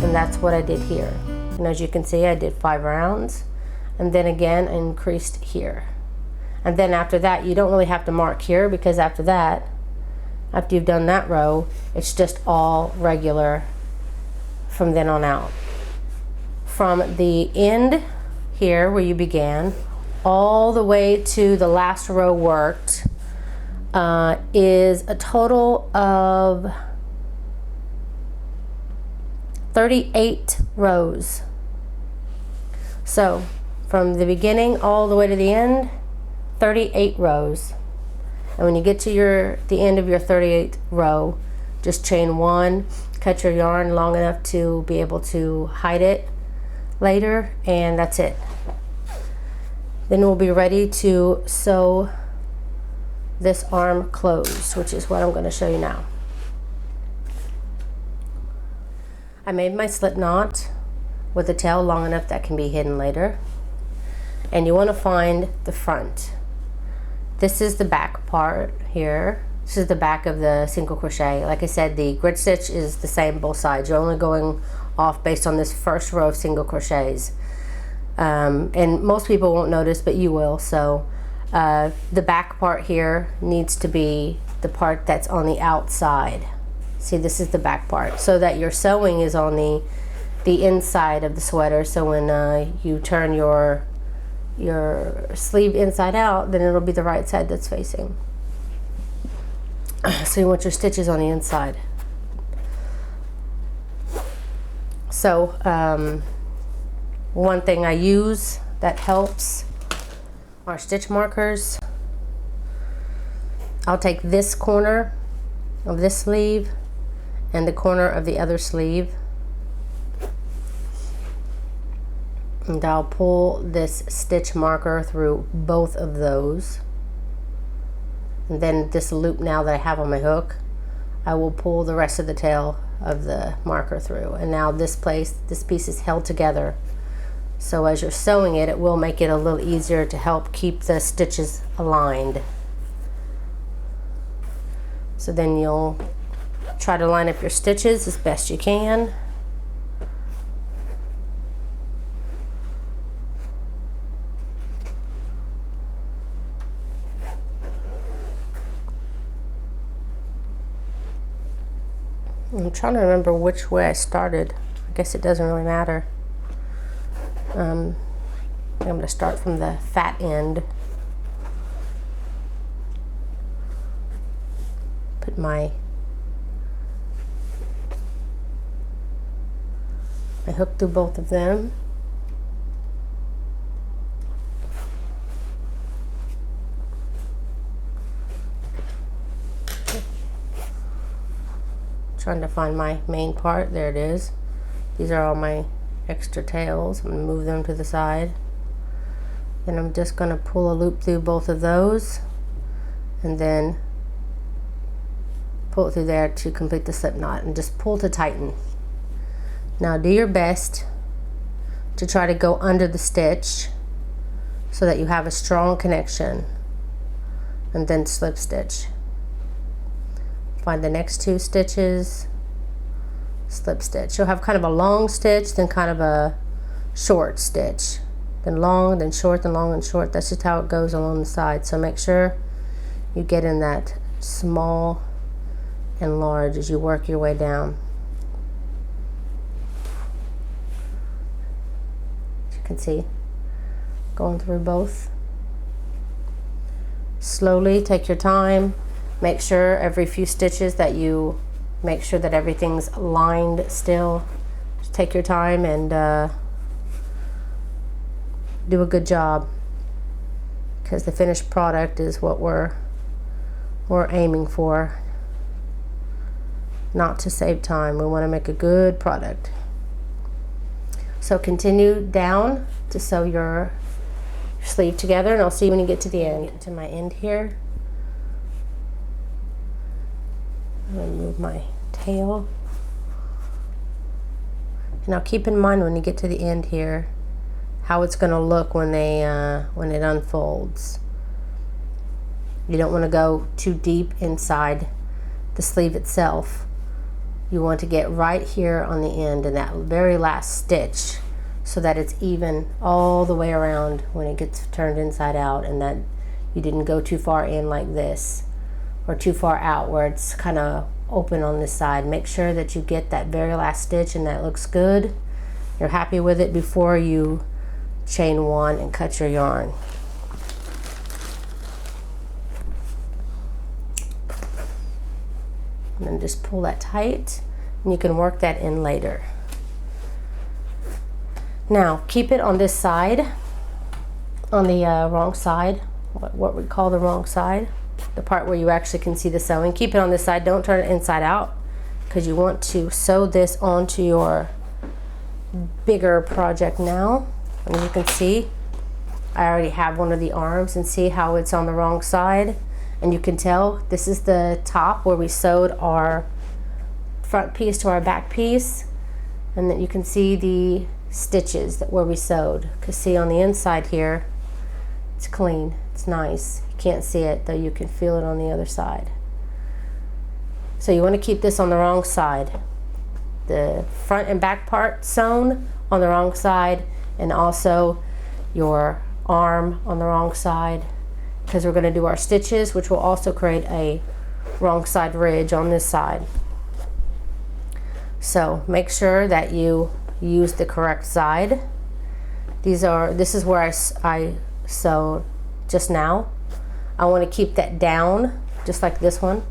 and that's what I did here. And as you can see, I did 5 rounds, and then again I increased here. And then after that, you don't really have to mark here, because after that, after you've done that row, it's just all regular from then on out. From the end here where you began all the way to the last row worked is a total of 38 rows. So from the beginning all the way to the end, 38 rows. And when you get to the end of your 38th row, just chain 1, cut your yarn long enough to be able to hide it later, and that's it. Then we'll be ready to sew this arm closed, which is what I'm going to show you now. I made my slip knot with the tail long enough that can be hidden later. And you want to find the front. This is the back part here. This is the back of the single crochet. Like I said, the grid stitch is the same both sides. You're only going off based on this first row of single crochets. And most people won't notice, but you will. So the back part here needs to be the part that's on the outside. See, this is the back part, so that your sewing is on the inside of the sweater. So when you turn your sleeve inside out, then it'll be the right side that's facing. So you want your stitches on the inside. So one thing I use that helps are stitch markers. I'll take this corner of this sleeve and the corner of the other sleeve, and I'll pull this stitch marker through both of those. And then this loop now that I have on my hook, I will pull the rest of the tail of the marker through. And now this piece is held together. So as you're sewing it, it will make it a little easier to help keep the stitches aligned. So then you'll try to line up your stitches as best you can. I'm trying to remember which way I started. I guess it doesn't really matter. I'm going to start from the fat end. Put my hook through both of them. Trying to find my main part. There it is. These are all my extra tails. I'm going to move them to the side. Then I'm just going to pull a loop through both of those and then pull it through there to complete the slip knot, and just pull to tighten. Now do your best to try to go under the stitch so that you have a strong connection, and then slip stitch. Find the next 2 stitches, slip stitch. You'll have kind of a long stitch, then kind of a short stitch, then long, then short, then long and short. That's just how it goes along the side. So make sure you get in that small and large as you work your way down. As you can see, going through both. Slowly, take your time. Make sure every few stitches that you make sure that everything's lined still. Just take your time and do a good job, because the finished product is what we're aiming for. Not to save time, we want to make a good product. So continue down to sew your sleeve together, and I'll see you when you get to the end. Get to my end here. I'm going to move my tail. And now keep in mind when you get to the end here how it's going to look when it unfolds. You don't want to go too deep inside the sleeve itself, you want to get right here on the end in that very last stitch, so that it's even all the way around when it gets turned inside out, and that you didn't go too far in like this or too far out where it's kind of open on this side. Make sure that you get that very last stitch and that looks good. You're happy with it before you chain one and cut your yarn. And then just pull that tight, and you can work that in later. Now keep it on this side, on the wrong side, what we call the wrong side, the part where you actually can see the sewing. Keep it on this side, don't turn it inside out, because you want to sew this onto your bigger project now. And as you can see, I already have one of the arms, and see how it's on the wrong side. And you can tell this is the top where we sewed our front piece to our back piece, and then you can see the stitches that where we sewed. Because see, on the inside here, it's clean, it's nice. You can't see it, though you can feel it on the other side. So you want to keep this on the wrong side, the front and back part sewn on the wrong side, and also your arm on the wrong side, because we're going to do our stitches, which will also create a wrong side ridge on this side. So make sure that you use the correct side. This is where I sewed just now. I want to keep that down, just like this one,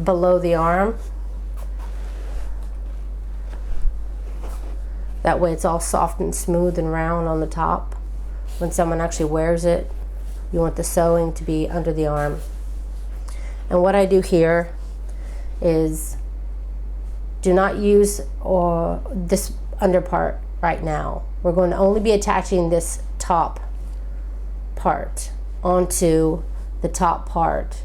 below the arm. That way it's all soft and smooth and round on the top. When someone actually wears it, you want the sewing to be under the arm. And what I do here is do not use this under part right now. We're going to only be attaching this top part onto the top part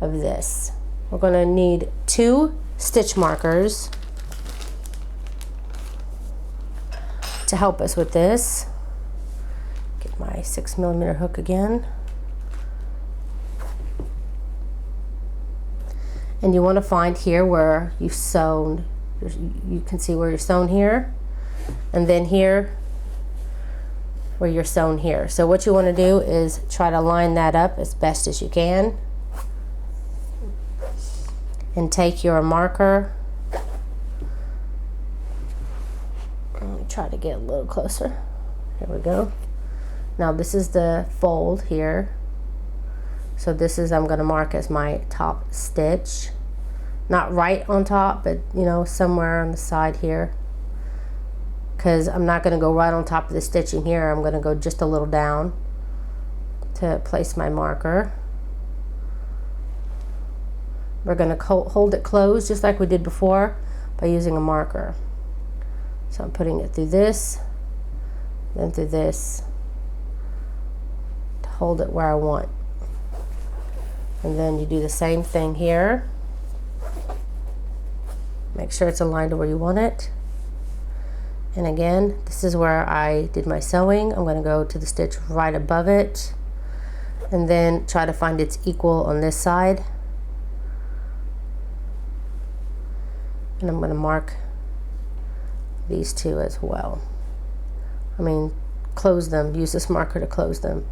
of this. We're going to need 2 stitch markers to help us with this. Get my 6mm hook again. And you want to find here where you've sewn, you can see where you're sewn here, and then here where you're sewn here. So what you want to do is try to line that up as best as you can, and take your marker. Let me try to get a little closer. Here we go. Now this is the fold here. So this is, I'm going to mark as my top stitch. Not right on top, but you know, somewhere on the side here. Because I'm not going to go right on top of the stitching here. I'm going to go just a little down to place my marker. We're going to hold it closed just like we did before by using a marker. So I'm putting it through this, then through this, to hold it where I want. And then you do the same thing here. Make sure it's aligned to where you want it. And again, this is where I did my sewing. I'm going to go to the stitch right above it, and then try to find its equal on this side. And I'm going to mark these 2 as well. I mean, close them. Use this marker to close them.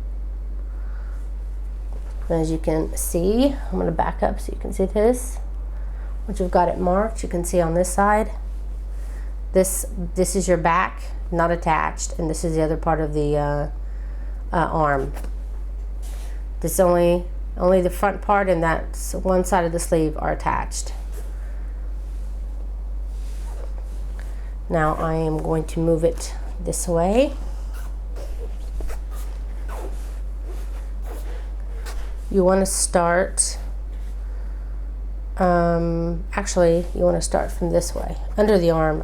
And as you can see, I'm going to back up so you can see this. Once you've got it marked, you can see on this side, this is your back, not attached, and this is the other part of the arm. This only the front part and that one side of the sleeve are attached. Now I am going to move it this way. You want to start, actually you want to start from this way, under the arm.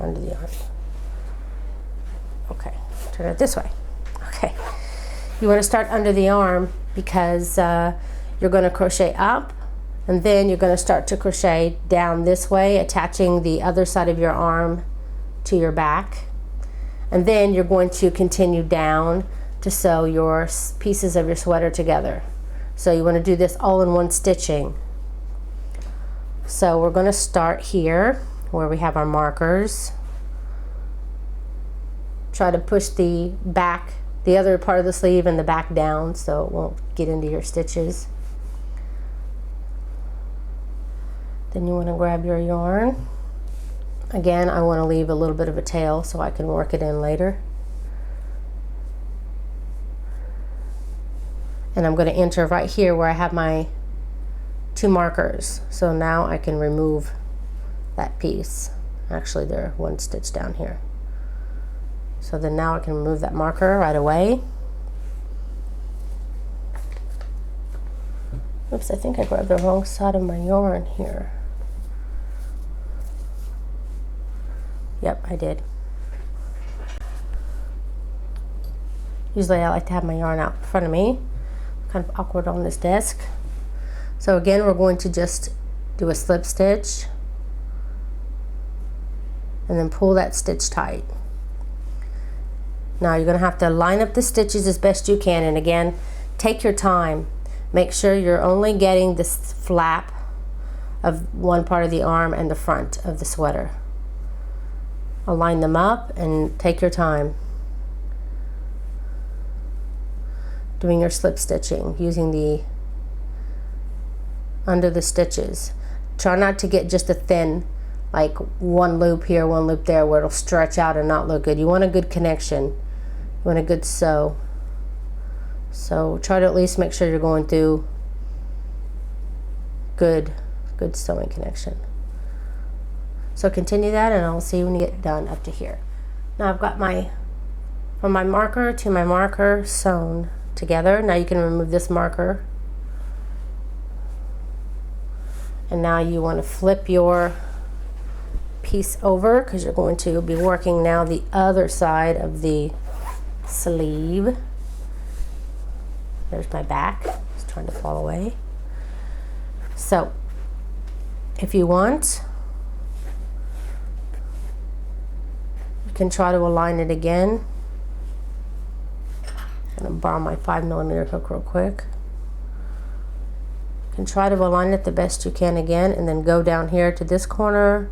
Okay, turn it this way. Okay, you want to start under the arm because you're going to crochet up, and then you're going to start to crochet down this way, attaching the other side of your arm to your back, and then you're going to continue down to sew your pieces of your sweater together. So you want to do this all in one stitching. So we're going to start here where we have our markers. Try to push the back, the other part of the sleeve and the back down so it won't get into your stitches. Then you want to grab your yarn. Again, I want to leave a little bit of a tail so I can work it in later. And I'm going to enter right here where I have my 2 markers. So now I can remove that piece. Actually, they're 1 stitch down here. So then now I can remove that marker right away. Oops, I think I grabbed the wrong side of my yarn here. Yep, I did. Usually I like to have my yarn out in front of me. Kind of awkward on this desk. So again, we're going to just do a slip stitch and then pull that stitch tight. Now you're going to have to line up the stitches as best you can, and again, take your time. Make sure you're only getting this flap of one part of the arm and the front of the sweater. Align them up and take your time doing your slip stitching using the under the stitches. Try not to get just a thin, like one loop here, one loop there, where it'll stretch out and not look good. You want a good connection. You want a good sew. So try to at least make sure you're going through good sewing connection. So continue that and I'll see you when you get done up to here. Now I've got from my marker to my marker sewn together. Now you can remove this marker. And now you want to flip your piece over because you're going to be working now the other side of the sleeve. There's my back. It's trying to fall away. So if you want, you can try to align it again. I'm going to borrow my 5mm hook real quick. You can try to align it the best you can again, and then go down here to this corner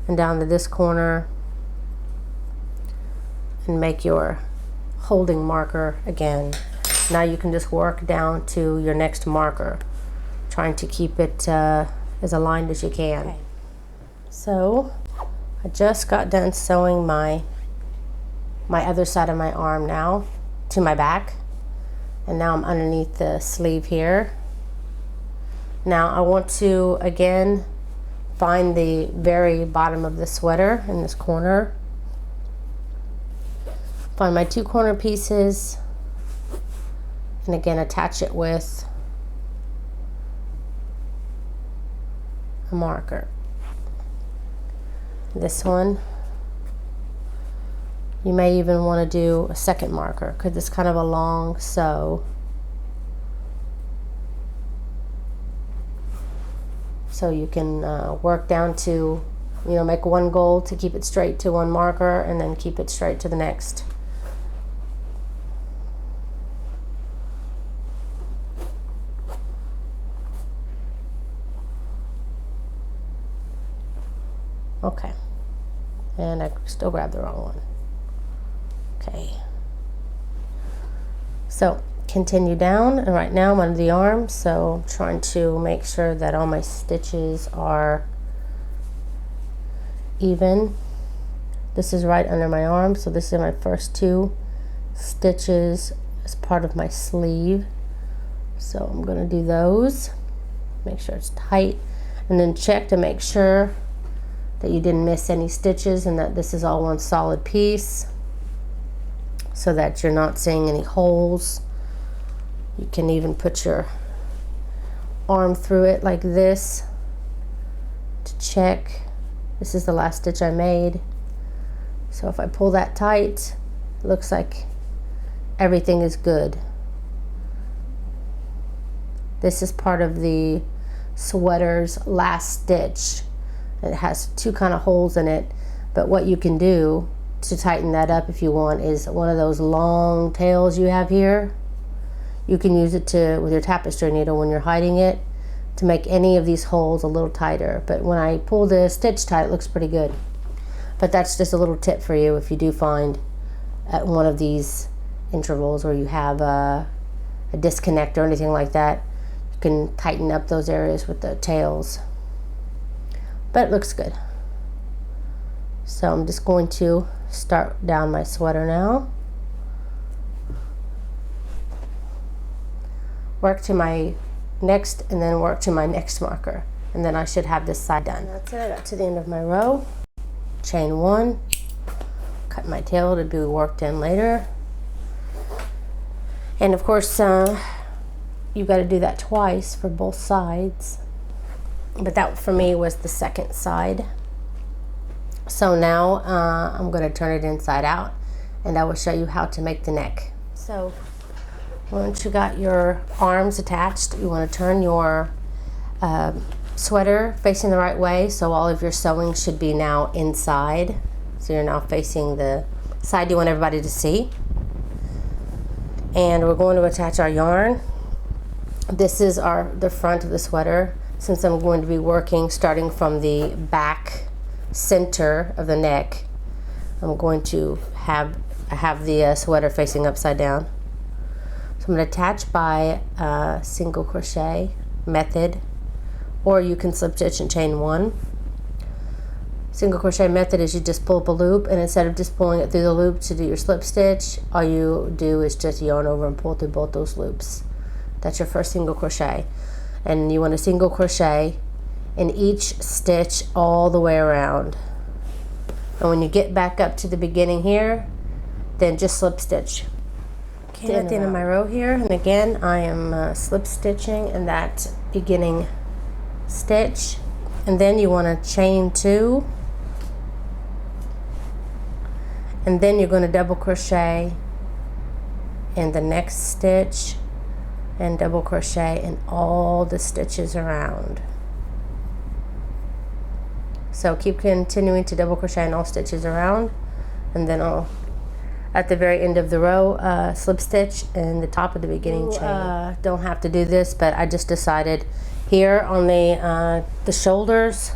and down to this corner and make your holding marker again. Now you can just work down to your next marker, trying to keep it as aligned as you can. Okay. So I just got done sewing my other side of my arm now to my back, and now I'm underneath the sleeve here. Now I want to again find the very bottom of the sweater in this corner, find my 2 corner pieces, and again attach it with a marker. This one, you may even want to do a second marker because it's kind of a long sew. So you can work down to, make one goal to keep it straight to one marker and then keep it straight to the next. Okay, and I still grabbed the wrong one. Okay, so continue down, and right now I'm under the arm, so I'm trying to make sure that all my stitches are even. This is right under my arm, so this is my first 2 stitches as part of my sleeve. So I'm going to do those, make sure it's tight, and then check to make sure that you didn't miss any stitches and that this is all one solid piece so that you're not seeing any holes. You can even put your arm through it like this to check. This is the last stitch I made. So if I pull that tight, it looks like everything is good. This is part of the sweater's last stitch. It has 2 kind of holes in it, but what you can do to tighten that up if you want is one of those long tails you have here. You can use it with your tapestry needle when you're hiding it, to make any of these holes a little tighter. But when I pull the stitch tight, it looks pretty good. But that's just a little tip for you if you do find at one of these intervals where you have a disconnect or anything like that, you can tighten up those areas with the tails. But it looks good. So I'm just going to start down my sweater now. Work to my next and then work to my next marker. And then I should have this side done. That's it, I got to the end of my row. Chain 1, cut my tail to be worked in later. And of course, you've got to do that twice for both sides. But that for me was the second side. So now I'm going to turn it inside out and I will show you how to make the neck. So once you got your arms attached, you want to turn your sweater facing the right way, so all of your sewing should be now inside. So you're now facing the side you want everybody to see. And we're going to attach our yarn. This is the front of the sweater. Since I'm going to be working starting from the back center of the neck, I'm going to have the sweater facing upside down. So I'm going to attach by single crochet method, or you can slip stitch and chain 1. Single crochet method is you just pull up a loop, and instead of just pulling it through the loop to do your slip stitch, all you do is just yarn over and pull through both those loops. That's your first single crochet. And you want a single crochet in each stitch all the way around. And when you get back up to the beginning here, then just slip stitch. Okay, at the end of my row here, and again I am slip stitching in that beginning stitch, and then you want to chain 2, and then you're going to double crochet in the next stitch and double crochet in all the stitches around. So keep continuing to double crochet in all stitches around, and then I'll at the very end of the row slip stitch in the top of the beginning chain. Don't have to do this, but I just decided here on the shoulders,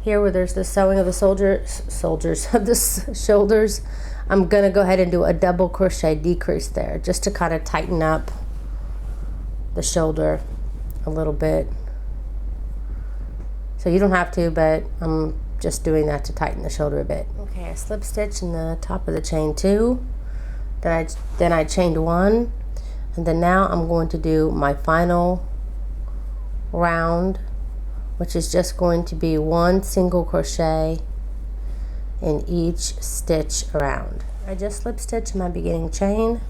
here where there's the sewing of the shoulders, I'm gonna go ahead and do a double crochet decrease there, just to kind of tighten up the shoulder a little bit. So you don't have to, but I'm just doing that to tighten the shoulder a bit. Okay, I slip stitch in the top of the chain 2, then I chained 1, and then now I'm going to do my final round, which is just going to be 1 single crochet in each stitch around. I just slip stitch in my beginning chain,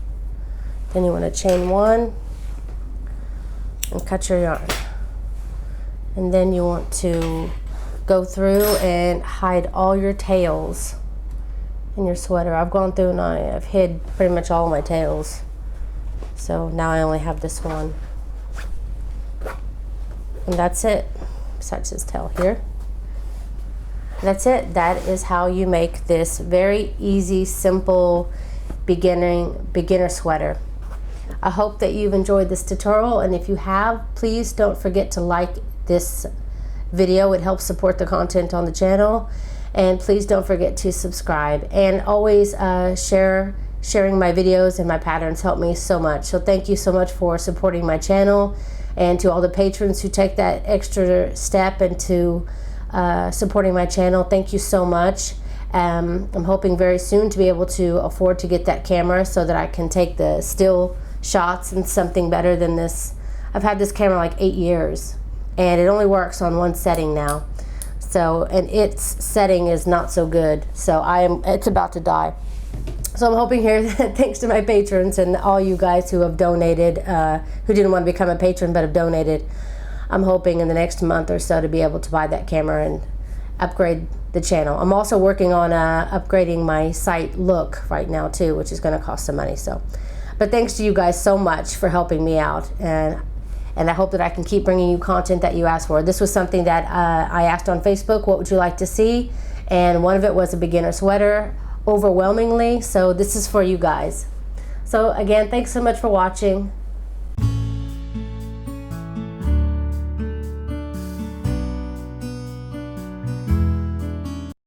then you want to chain 1 and cut your yarn, and then you want to go through and hide all your tails in your sweater. I've gone through and I have hid pretty much all my tails, so now I only have this one, and that's it. Besides this tail here, that's it. That is how you make this very easy, simple beginner sweater. I hope that you've enjoyed this tutorial, and if you have, please don't forget to like this video. It helps support the content on the channel, and please don't forget to subscribe, and always sharing my videos and my patterns help me so much. So thank you so much for supporting my channel, and to all the patrons who take that extra step into supporting my channel, thank you so much. I'm hoping very soon to be able to afford to get that camera so that I can take the still shots and something better than this. I've had this camera like 8 years, and it only works on one setting now. So, and its setting is not so good. So it's about to die. So I'm hoping here that thanks to my patrons and all you guys who have donated, who didn't want to become a patron but have donated, I'm hoping in the next month or so to be able to buy that camera and upgrade the channel. I'm also working on upgrading my site look right now too, which is going to cost some money. So, but thanks to you guys so much for helping me out, and I hope that I can keep bringing you content that you asked for. This was something that I asked on Facebook, what would you like to see? And one of it was a beginner sweater, overwhelmingly. So this is for you guys. So again, thanks so much for watching.